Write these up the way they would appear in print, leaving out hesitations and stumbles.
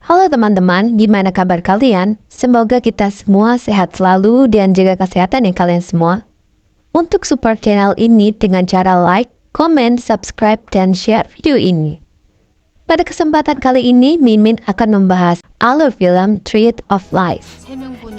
Halo teman-teman, gimana kabar kalian? Semoga kita semua sehat selalu dan jaga kesehatan ya kalian semua. Untuk support channel ini dengan cara like, comment, subscribe, dan share video ini. Pada kesempatan kali ini, Mimin akan membahas alur film Tree of Life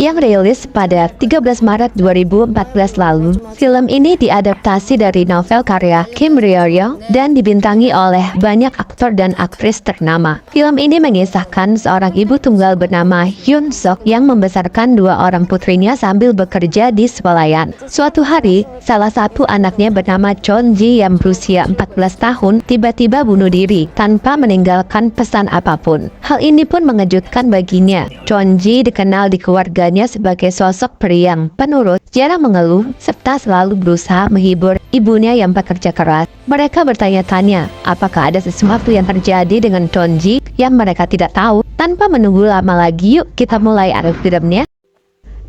yang rilis pada 13 Maret 2014 lalu. Film ini diadaptasi dari novel karya Kim Ryo-ryo dan dibintangi oleh banyak aktor dan aktris ternama. Film ini mengisahkan seorang ibu tunggal bernama Hyun Sok yang membesarkan dua orang putrinya sambil bekerja di swalayan. Suatu hari, salah satu anaknya bernama Chon Ji yang berusia 14 tahun tiba-tiba bunuh diri tanpa meninggalkan pesan apapun. Hal ini pun mengejutkan baginya. Chon Ji dikenal di keluarganya sebagai sosok periang, penurut, jarang mengeluh, serta selalu berusaha menghibur ibunya yang bekerja keras. Mereka bertanya-tanya, apakah ada sesuatu yang terjadi dengan Chon Ji yang mereka tidak tahu. Tanpa menunggu lama lagi, yuk kita mulai alur filmnya.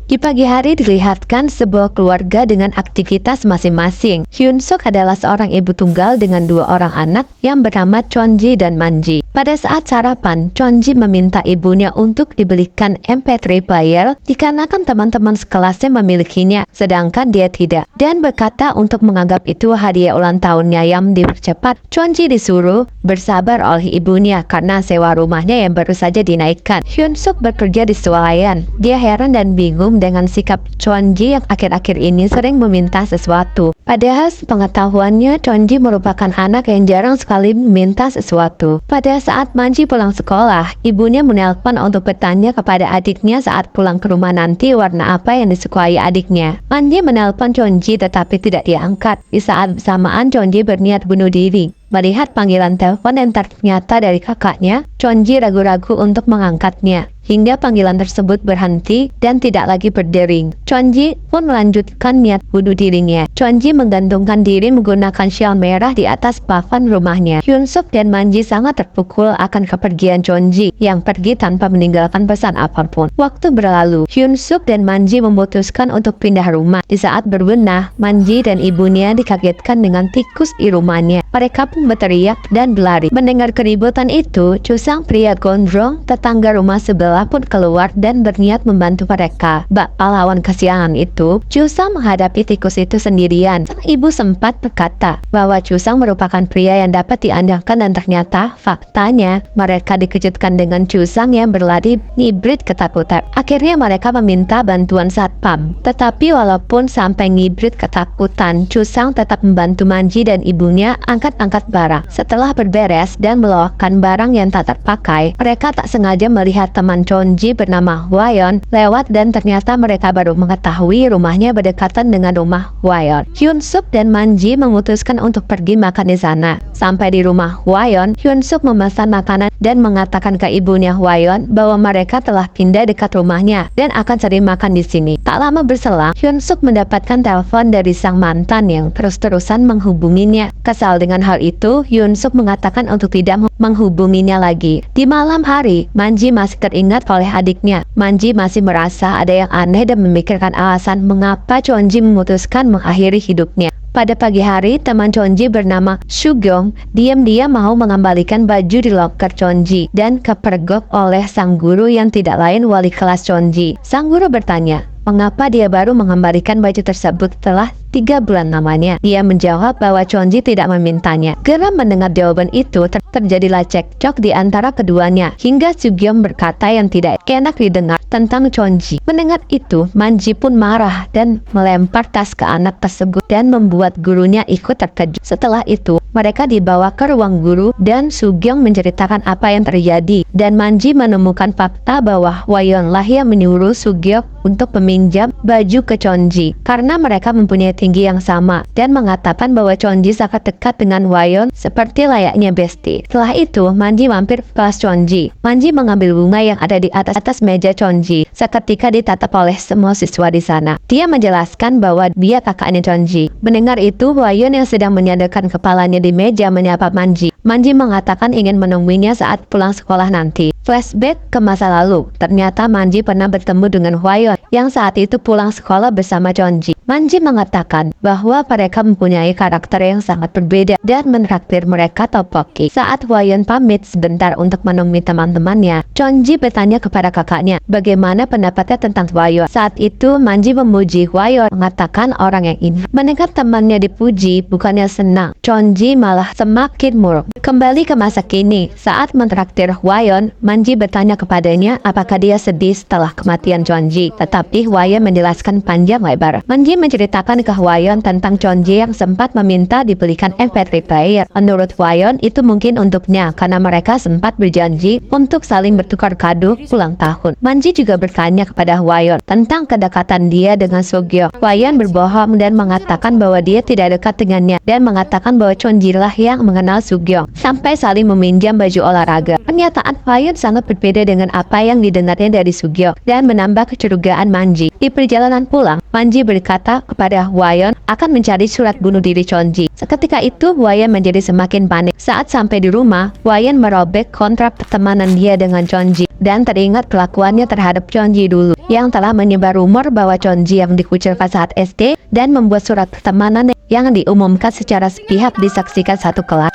Di pagi hari dilihatkan sebuah keluarga dengan aktivitas masing-masing. Hyun Sok adalah seorang ibu tunggal dengan dua orang anak yang bernama Chon Ji dan Man Ji. Pada saat sarapan, Chon Ji meminta ibunya untuk dibelikan MP3 player dikarenakan teman-teman sekelasnya memilikinya, sedangkan dia tidak. Dan berkata untuk menganggap itu hadiah ulang tahunnya yang dipercepat, Chon Ji disuruh bersabar oleh ibunya karena sewa rumahnya yang baru saja dinaikkan. Hyun Sok bekerja di swalayan. Dia heran dan bingung dengan sikap Chon Ji yang akhir-akhir ini sering meminta sesuatu. Padahal sepengetahuannya Chon Ji merupakan anak yang jarang sekali meminta sesuatu. Pada saat Man Ji pulang sekolah, ibunya menelpon untuk bertanya kepada adiknya saat pulang ke rumah nanti warna apa yang disukai adiknya. Man Ji menelpon Chon Ji tetapi tidak diangkat. Di saat bersamaan Chon Ji berniat bunuh diri. Melihat panggilan telepon yang ternyata dari kakaknya, Chon Ji ragu-ragu untuk mengangkatnya. Hingga panggilan tersebut berhenti dan tidak lagi berdering. Chon Ji pun melanjutkan niat bunuh dirinya. Chon Ji menggantungkan diri menggunakan syal merah di atas plafon rumahnya. Hyun Sok dan Man Ji sangat terpukul akan kepergian Chon Ji yang pergi tanpa meninggalkan pesan apapun. Waktu berlalu, Hyun Sok dan Man Ji memutuskan untuk pindah rumah. Di saat berbenah, Man Ji dan ibunya dikagetkan dengan tikus di rumahnya. Mereka pun berteriak dan berlari. Mendengar keributan itu, Chusang pria gondrong tetangga rumah sebelah pun keluar dan berniat membantu mereka. Bak pahlawan kesiangan itu, Chusang menghadapi tikus itu sendirian. Sang ibu sempat berkata bahwa Chusang merupakan pria yang dapat diandalkan dan ternyata faktanya mereka dikejutkan dengan Chusang yang berlari ngibrit ketakutan. Akhirnya mereka meminta bantuan satpam. Tetapi walaupun sampai ngibrit ketakutan, Chusang tetap membantu Man Ji dan ibunya angkat-angkat barang. Setelah berberes dan melawakkan barang yang tak terpakai, mereka tak sengaja melihat teman Chon Ji bernama Hwayeon lewat dan ternyata mereka baru mengetahui rumahnya berdekatan dengan rumah Hwayeon. Hyun Suk dan Man Ji memutuskan untuk pergi makan di sana. Sampai di rumah Hwayeon, Hyun Suk memesan makanan dan mengatakan ke ibunya Hwayeon bahwa mereka telah pindah dekat rumahnya dan akan sering makan di sini. Tak lama berselang, Hyun Suk mendapatkan telepon dari sang mantan yang terus-terusan menghubunginya. Kesal dengan hal itu, Hyun Suk mengatakan untuk tidak menghubunginya lagi. Di malam hari, Man Ji masih teringat oleh adiknya. Man Ji masih merasa ada yang aneh dan memikirkan alasan mengapa Chon Ji memutuskan mengakhiri hidupnya. Pada pagi hari, teman Chon Ji bernama Sugyeong diam-diam mau mengembalikan baju di loker Chon Ji dan kepergok oleh sang guru yang tidak lain wali kelas Chon Ji. Sang guru bertanya, mengapa dia baru mengembalikan baju tersebut setelah 3 bulan lamanya. Dia menjawab bahwa Chon Ji tidak memintanya. Geram mendengar jawaban itu, terjadilah cekcok di antara keduanya, hingga Sugyeong berkata yang tidak enak didengar tentang Chon Ji. Mendengar itu, Man Ji pun marah dan melempar tas ke anak tersebut dan membuat gurunya ikut terkejut. Setelah itu, mereka dibawa ke ruang guru dan Sugyeong menceritakan apa yang terjadi, dan Man Ji menemukan fakta bahwa Hwayeon lah yang menyuruh Sugyeong untuk meminjam baju ke Chon Ji karena mereka mempunyai tinggi yang sama, dan mengatakan bahwa Chon Ji sangat dekat dengan Hwayeon seperti layaknya bestie. Setelah itu, Man Ji mampir ke kelas Chon Ji. Man Ji mengambil bunga yang ada di atas meja Chon Ji. Seketika ditatap oleh semua siswa di sana. Dia menjelaskan bahwa dia kakaknya Chon Ji. Mendengar itu, Hwayeon yang sedang menyandarkan kepalanya di meja menyapa Man Ji. Man Ji mengatakan ingin menemuinya saat pulang sekolah nanti. Flashback ke masa lalu. Ternyata Man Ji pernah bertemu dengan Hwayeon yang saat itu pulang sekolah bersama Chon Ji. Man Ji mengatakan mengatakan bahwa mereka mempunyai karakter yang sangat berbeda dan menraktir mereka tteokbokki. Saat Hwayeon pamit sebentar untuk menemui teman-temannya, Chonji bertanya kepada kakaknya bagaimana pendapatnya tentang Hwayeon. Saat itu Manji memuji Hwayeon, mengatakan orang yang ini mendengar temannya dipuji bukannya senang, Chonji malah semakin murung. Kembali ke masa kini, saat mentraktir Hwayeon, Manji bertanya kepadanya apakah dia sedih setelah kematian Chonji. Tetapi Hwayeon menjelaskan panjang lebar. Manji menceritakan ke Hwayeon tentang Chonji yang sempat meminta dibelikan MP3 player. Menurut Hwayeon itu mungkin untuknya karena mereka sempat berjanji untuk saling bertukar kado ulang tahun. Manji juga bertanya kepada Hwayeon tentang kedekatan dia dengan Sugyo. Hwayeon berbohong dan mengatakan bahwa dia tidak dekat dengannya dan mengatakan bahwa Chonji lah yang mengenal Sugyo sampai saling meminjam baju olahraga. Pernyataan Hwayeon sangat berbeda dengan apa yang didengarnya dari Sugyo dan menambah kecurigaan Manji. Di perjalanan pulang, Manji berkata kepada Hwayeon akan mencari surat bunuh diri Chonji. Seketika itu Hwayeon menjadi semakin panik. Saat sampai di rumah, Hwayeon merobek kontrak pertemanan dia dengan Chonji dan teringat kelakuannya terhadap Chonji dulu yang telah menyebar rumor bahwa Chonji yang dikucilkan saat SD dan membuat surat pertemanan yang diumumkan secara sepihak disaksikan satu kelas.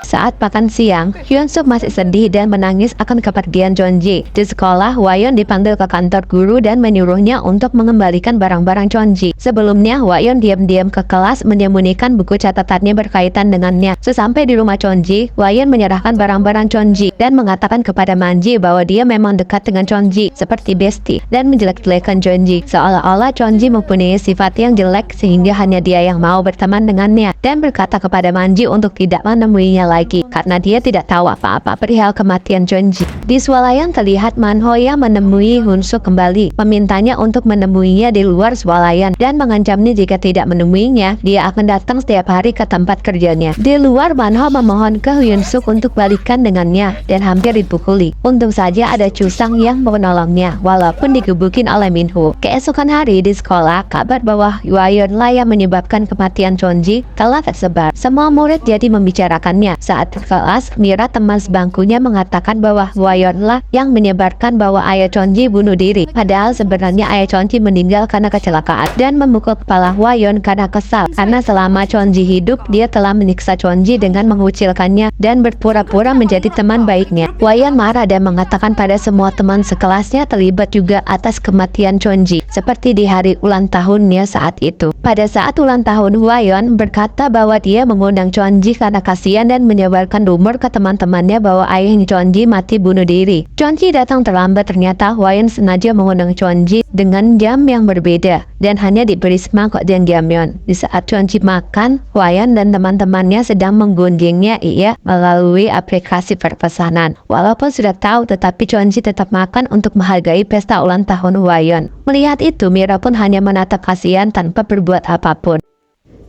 Saat makan siang, Hyunsuk masih sedih dan menangis akan kepergian Chonji. Di sekolah, Hwayeon dipanggil ke kantor guru dan menyuruhnya untuk mengembalikan barang-barang Chonji. Sebelumnya, Hwayeon diam-diam ke kelas menyembunyikan buku catatannya berkaitan dengannya. Sesampai di rumah Chonji, Hwayeon menyerahkan barang-barang Chonji dan mengatakan kepada Manji bahwa dia memang dekat dengan Chonji seperti bestie dan menjelek-jelekan Chonji. Seolah-olah Chonji mempunyai sifat yang jelek sehingga hanya dia yang mau berteman dengannya, dan berkata kepada Manji untuk tidak menemuinya lagi karena dia tidak tahu apa-apa perihal kematian Chonji. Di swalayan terlihat Manhoya menemui Hyunsuk kembali, memintanya untuk menemuinya di luar swalayan dan mengancamnya jika tidak menemuinya, dia akan datang setiap hari ke tempat kerjanya. Di luar, Manho memohon ke Hyunsuk untuk balikan dengannya dan hampir dipukuli. Untung saja ada Chusang yang menolongnya walaupun digebukin oleh Minho. Keesokan hari di sekolah, kabar bahwa Hwayeon lah yang menyebabkan kematian Chonji telah tersebar. Semua murid jadi membicarakannya. Saat kelas, Mira teman sebangkunya mengatakan bahwa Hwayeon lah yang menyebarkan bahwa ayah Chonji bunuh diri. Padahal sebenarnya ayah Chonji meninggal karena kecelakaan, dan memukul kepala Hwayeon karena kesal. Karena selama Chonji hidup, dia telah menyiksa Chonji dengan mengucilkannya dan berpura-pura menjadi teman baiknya. Hwayeon marah dan mengatakan pada semua teman sekelasnya terlibat juga atas kematian Chonji, seperti di hari ulang tahunnya saat itu. Pada saat ulang tahun, Hwayeon berkata bahwa dia mengundang Chonji karena kasihan dan menyebarkan rumor ke teman-temannya bahwa ayahnya Chonji mati bunuh diri. Chonji datang terlambat. Ternyata Hwayeon sengaja mengundang Chonji dengan jam yang berbeda dan hanya diberi semangkok jjajangmyeon. Di saat Chonji makan, Hwayeon dan teman-temannya sedang menggunjingnya melalui aplikasi perpesanan. Walaupun sudah tahu, tetapi Chonji tetap makan untuk menghargai pesta ulang tahun Hwayeon. Melihat itu, Mira pun hanya menatap kasihan tanpa berbuat apapun.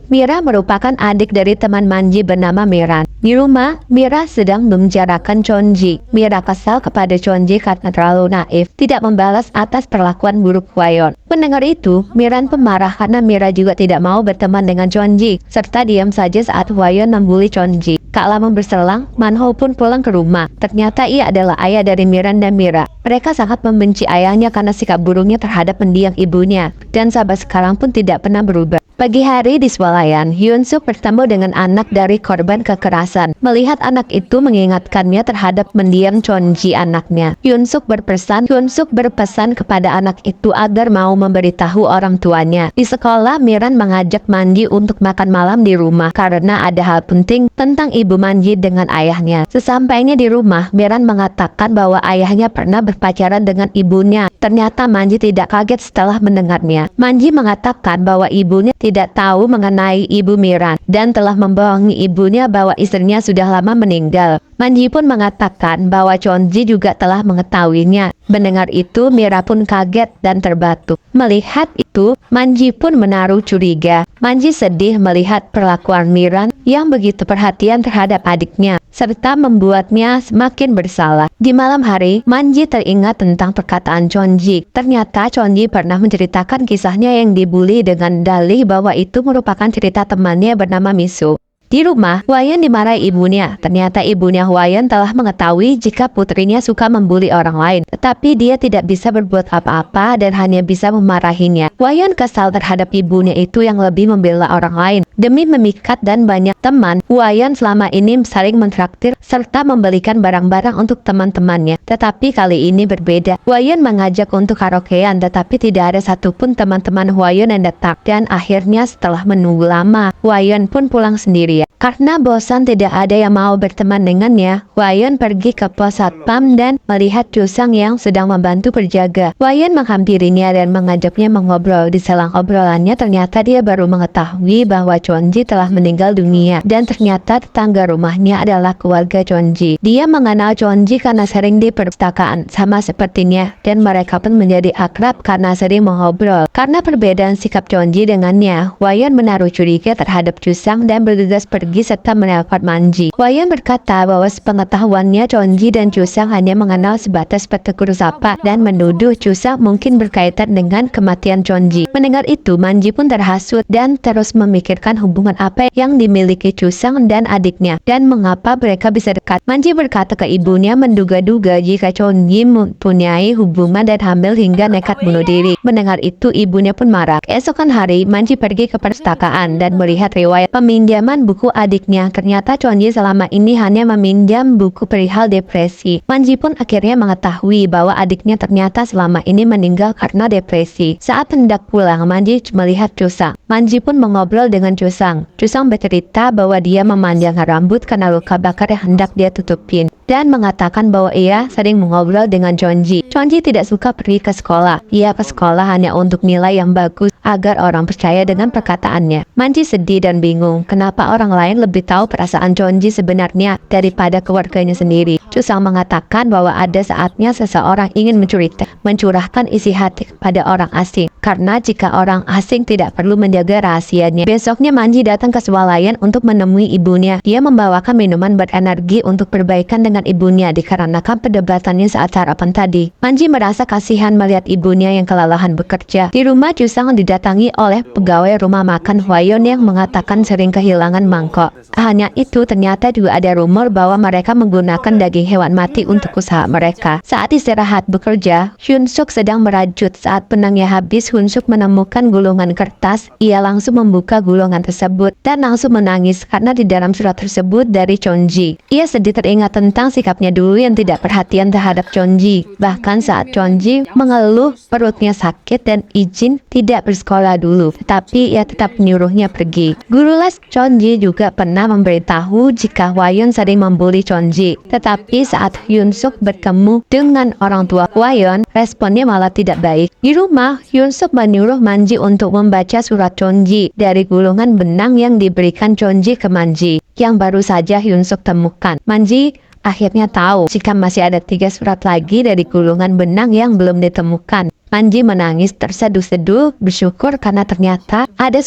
Mira merupakan adik dari teman Manji bernama Miran. Di rumah, Mira sedang membicarakan Chonji. Mira kesal kepada Chonji karena terlalu naif, tidak membalas atas perlakuan buruk Hwayeon. Mendengar itu, Miran pun marah karena Mira juga tidak mau berteman dengan Chonji, serta diam saja saat Hwayeon membuli Chonji. Tak lama berselang, Manho pun pulang ke rumah. Ternyata ia adalah ayah dari Miran dan Mira. Mereka sangat membenci ayahnya karena sikap buruknya terhadap mendiang ibunya, dan sampai sekarang pun tidak pernah berubah. Pagi hari di swalayan, Hyunsuk bertemu dengan anak dari korban kekerasan. Melihat anak itu mengingatkannya terhadap mendiang Chonji anaknya. Hyunsuk berpesan kepada anak itu agar mau memberitahu orang tuanya. Di sekolah, Miran mengajak Manji untuk makan malam di rumah karena ada hal penting tentang ibu Manji dengan ayahnya. Sesampainya di rumah, Miran mengatakan bahwa ayahnya pernah berpacaran dengan ibunya. Ternyata Manji tidak kaget setelah mendengarnya. Manji mengatakan bahwa ibunya tidak tahu mengenai ibu Miran dan telah membohongi ibunya bahwa istrinya sudah lama meninggal. Manji pun mengatakan bahwa Chonji juga telah mengetahuinya. Mendengar itu, Mira pun kaget dan terbatuk. Melihat itu, Manji pun menaruh curiga. Manji sedih melihat perlakuan Miran yang begitu perhatian terhadap adiknya, serta membuatnya semakin bersalah. Di malam hari, Manji teringat tentang perkataan Chonji. Ternyata Chonji pernah menceritakan kisahnya yang dibully dengan dalih bahwa itu merupakan cerita temannya bernama Misu. Di rumah, Hwayeon dimarahi ibunya. Ternyata ibunya Hwayeon telah mengetahui jika putrinya suka membuli orang lain. Tetapi dia tidak bisa berbuat apa-apa dan hanya bisa memarahinya. Hwayeon kesal terhadap ibunya itu yang lebih membela orang lain. Demi memikat dan banyak teman, Hwayeon selama ini saling mentraktir serta membelikan barang-barang untuk teman-temannya. Tetapi kali ini berbeda. Hwayeon mengajak untuk karaokean, tetapi tidak ada satupun teman-teman Hwayeon yang datang. Dan akhirnya setelah menunggu lama, Hwayeon pun pulang sendiri. Karena bosan tidak ada yang mau berteman dengannya, Hwayeon pergi ke pos satpam dan melihat Chusang yang sedang membantu berjaga. Hwayeon menghampirinya dan mengajaknya mengobrol. Di selang obrolannya ternyata dia baru mengetahui bahwa Chonji telah meninggal dunia dan ternyata tetangga rumahnya adalah keluarga Chonji. Dia mengenal Chonji karena sering di perpustakaan sama sepertinya dan mereka pun menjadi akrab karena sering mengobrol. Karena perbedaan sikap Chonji dengannya, Hwayeon menaruh curiga terhadap Chusang dan bergegas pergi serta menelpon Manji. Hwayeon berkata bahwa sepengetahuannya Chonji dan Chusang hanya mengenal sebatas bertegur sapa dan menuduh Chusang mungkin berkaitan dengan kematian Chonji. Mendengar itu, Manji pun terhasut dan terus memikirkan hubungan apa yang dimiliki Chusang dan adiknya dan mengapa mereka bisa dekat. Manji berkata ke ibunya menduga-duga jika Chonji mempunyai hubungan dan hamil hingga nekat bunuh diri. Mendengar itu, ibunya pun marah. Keesokan hari, Manji pergi ke perpustakaan dan melihat riwayat peminjaman buku adiknya. Ternyata Chonji selama ini hanya meminjam buku perihal depresi. Manji pun akhirnya mengetahui bahwa adiknya ternyata selama ini meninggal karena depresi. Saat hendak pulang, Manji melihat Chusang. Manji pun mengobrol dengan Chusang. Chusang bercerita bahwa dia memanjangkan rambut karena luka bakar yang hendak dia tutupin dan mengatakan bahwa ia sering mengobrol dengan Chonji. Chonji tidak suka pergi ke sekolah. Ia ke sekolah hanya untuk nilai yang bagus agar orang percaya dengan perkataannya. Manji sedih dan bingung kenapa orang lain lebih tahu perasaan Chonji sebenarnya daripada keluarganya sendiri. Chusang mengatakan bahwa ada saatnya seseorang ingin mencurahkan isi hati kepada orang asing. Karena jika orang asing tidak perlu menjaga rahasianya. Besoknya Manji datang ke swalayan untuk menemui ibunya. Dia membawakan minuman berenergi untuk perbaikan dengan ibunya dikarenakan perdebatannya saat sarapan tadi. Manji merasa kasihan melihat ibunya yang kelelahan bekerja. Di rumah Chusang didatangi oleh pegawai rumah makan Hwayeon yang mengatakan sering kehilangan mangkok. Hanya itu, ternyata juga ada rumor bahwa mereka menggunakan daging hewan mati untuk usaha mereka. Saat istirahat bekerja, Hyunsuk sedang merajut. Saat benangnya habis, Hyunsuk menemukan gulungan kertas. Ia langsung membuka gulungan tersebut dan langsung menangis karena di dalam surat tersebut dari Chonji. Ia sedih teringat tentang sikapnya dulu yang tidak perhatian terhadap Chonji. Bahkan saat Chonji mengeluh perutnya sakit dan izin tidak bersekolah dulu, tetapi ia tetap menyuruhnya pergi. Guru les Chonji juga pernah memberitahu jika Hwayeon sering membuli Chonji. Tetapi saat Hyunsuk bertemu dengan orang tua Hwayeon, responnya malah tidak baik. Di rumah, Hyunsuk menyuruh Manji untuk membaca surat Chonji dari gulungan benang yang diberikan Chonji ke Manji, yang baru saja Hyunsuk temukan. Manji akhirnya tahu jika masih ada 3 surat lagi dari gulungan benang yang belum ditemukan. Manji menangis terseduh-seduh bersyukur karena ternyata ada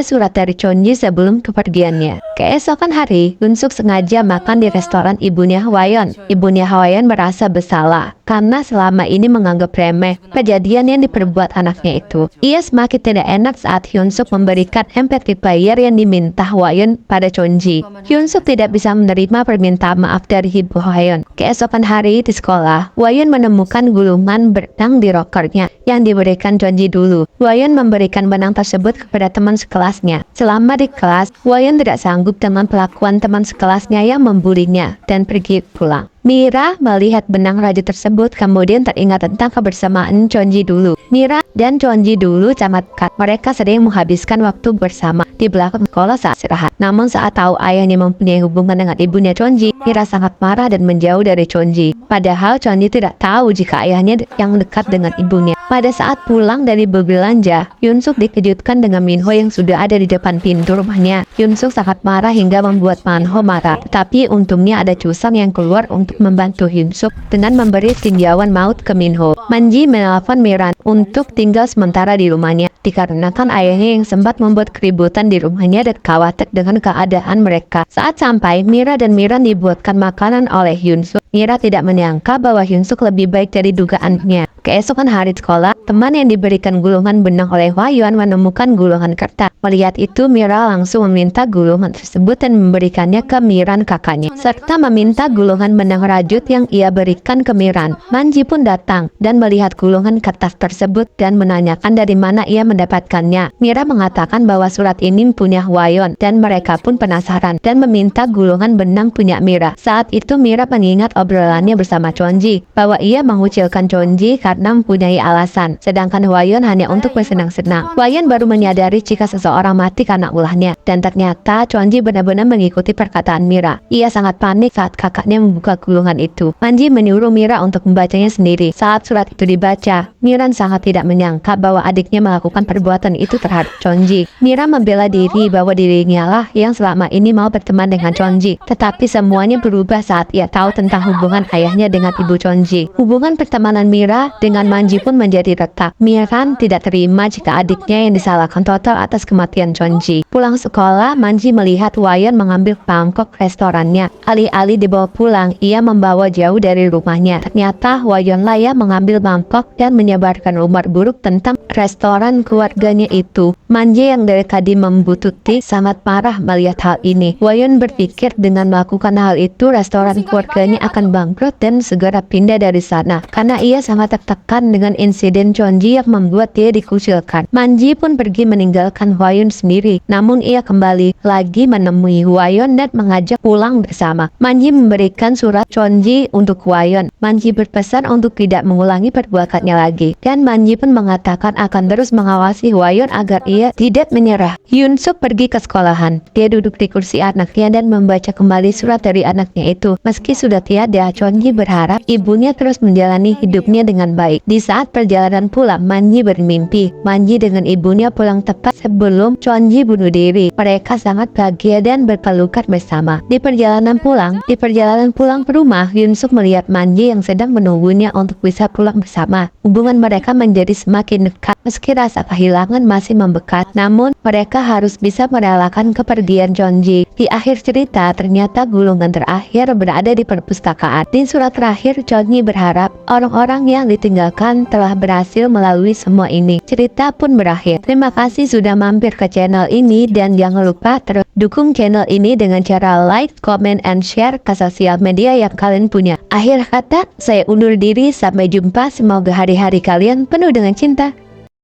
surat dari Chonji sebelum kepergiannya. Keesokan hari, Hyunsuk sengaja makan di restoran ibunya Hwayeon. Ibunya Hwayeon merasa bersalah karena selama ini menganggap remeh kejadian yang diperbuat anaknya itu. Ia semakin tidak enak saat Hyunsuk memberikan empathy player yang diminta Hwayeon pada Chonji. Hyunsuk tidak bisa menerima permintaan maaf dari ibu Hwayeon. Keesokan hari di sekolah, Hwayeon menemukan gulungan benang di rokernya yang diberikan Chonji dulu. Hwayeon memberikan benang tersebut kepada teman sekelasnya. Selama di kelas, Hwayeon tidak sanggup dengan pelakuan teman sekelasnya yang membulinya dan pergi pulang. Mira melihat benang raja tersebut kemudian teringat tentang kebersamaan Chonji dulu. Mira dan Chonji dulu sangat dekat. Mereka sering menghabiskan waktu bersama di belakang sekolah saat istirahat. Namun saat tahu ayahnya mempunyai hubungan dengan ibunya Chonji, Mira sangat marah dan menjauh dari Chonji. Padahal Chonji tidak tahu jika ayahnya yang dekat dengan ibunya. Pada saat pulang dari berbelanja, Hyunsuk dikejutkan dengan Minho yang sudah ada di depan pintu rumahnya. Hyunsuk sangat marah hingga membuat Manho marah. Tapi untungnya ada Chusang yang keluar untuk membantu Hyunsuk dengan memberi tinjauan maut ke Minho. Manji menelpon Miran untuk tinggal sementara di rumahnya dikarenakan ayahnya yang sempat membuat keributan di rumahnya dan khawatir dengan keadaan mereka. Saat sampai, Mira dan Miran dibuatkan makanan oleh Hyunsuk. Mira tidak menyangka bahwa Hyunsuk lebih baik dari dugaannya. Keesokan hari sekolah, teman yang diberikan gulungan benang oleh Hwa-yeon menemukan gulungan kertas. Melihat itu, Mira langsung meminta gulungan tersebut dan memberikannya ke Miran kakaknya, serta meminta gulungan benang rajut yang ia berikan ke Miran. Manji pun datang dan melihat gulungan kertas tersebut dan menanyakan dari mana ia mendapatkannya. Mira mengatakan bahwa surat ini punya Hwa-yeon dan mereka pun penasaran dan meminta gulungan benang punya Mira. Saat itu Mira mengingat obrolannya bersama Chonji bahwa ia mengucilkan Chonji karena mempunyai alasan, sedangkan Hwa-yeon hanya untuk bersenang-senang. Hwa-yeon baru menyadari jika seseorang mati karena ulahnya, dan ternyata Chonji benar-benar mengikuti perkataan Mira. Ia sangat panik saat kakaknya membuka gulungan itu. Manji menyuruh Mira untuk membacanya sendiri. Saat surat itu dibaca, Miran sangat tidak menyangka bahwa adiknya melakukan perbuatan itu terhadap Chonji. Mira membela diri bahwa dirinya lah yang selama ini mau berteman dengan Chonji, tetapi semuanya berubah saat ia tahu tentang hubungan ayahnya dengan ibu Chonji. Hubungan pertemanan Mira dengan Manji pun menjadi retak. Miran tidak terima jika adiknya yang disalahkan total atas kematian Chonji. Pulang sekolah, Manji melihat Hwa-yeon mengambil mangkok restorannya. Alih-alih dibawa pulang, ia membawa jauh dari rumahnya. Ternyata Hwa-yeon lah yang mengambil mangkok dan menyebarkan rumor buruk tentang restoran keluarganya itu. Manji yang dari tadi membututi sangat marah melihat hal ini. Hwa-yeon berpikir dengan melakukan hal itu restoran keluarganya akan bangkrut dan segera pindah dari sana, karena ia sangat tertekan dengan insiden Chonji yang membuat dia dikucilkan. Manji pun pergi meninggalkan Hwa-yeon sendiri, namun ia kembali lagi menemui Hwa-yeon dan mengajak pulang bersama. Manji memberikan surat Chonji untuk Hwa-yeon. Manji berpesan untuk tidak mengulangi perbuatannya lagi, dan Manji pun mengatakan akan terus mengawasi Hwa-yeon agar ia tidak menyerah. Hyun-suk pergi ke sekolahan. Dia duduk di kursi anaknya dan membaca kembali surat dari anaknya itu. Meski sudah tiada, Chonji berharap ibunya terus menjalani hidupnya dengan baik. Di saat perjalanan pulang, Manji bermimpi Manji dengan ibunya pulang tepat sebelum Chonji bunuh diri. Mereka sangat bahagia dan berpelukan bersama. Di perjalanan pulang ke rumah, Hyun-suk melihat Manji yang sedang menunggunya untuk bisa pulang bersama. Hubungan mereka menjadi semakin dekat. Meski rasa kehilangan masih membekas, namun mereka harus bisa merelakan kepergian Chonji. Di akhir cerita, ternyata gulungan terakhir berada di perpustakaan. Di surat terakhir, Chonji berharap orang-orang yang ditinggalkan telah berhasil melalui semua ini. Cerita pun berakhir. Terima kasih sudah mampir ke channel ini, dan jangan lupa terus dukung channel ini dengan cara like, comment, and share ke sosial media yang kalian punya. Akhir kata, saya undur diri. Sampai jumpa. Semoga hari-hari kalian penuh dengan cinta.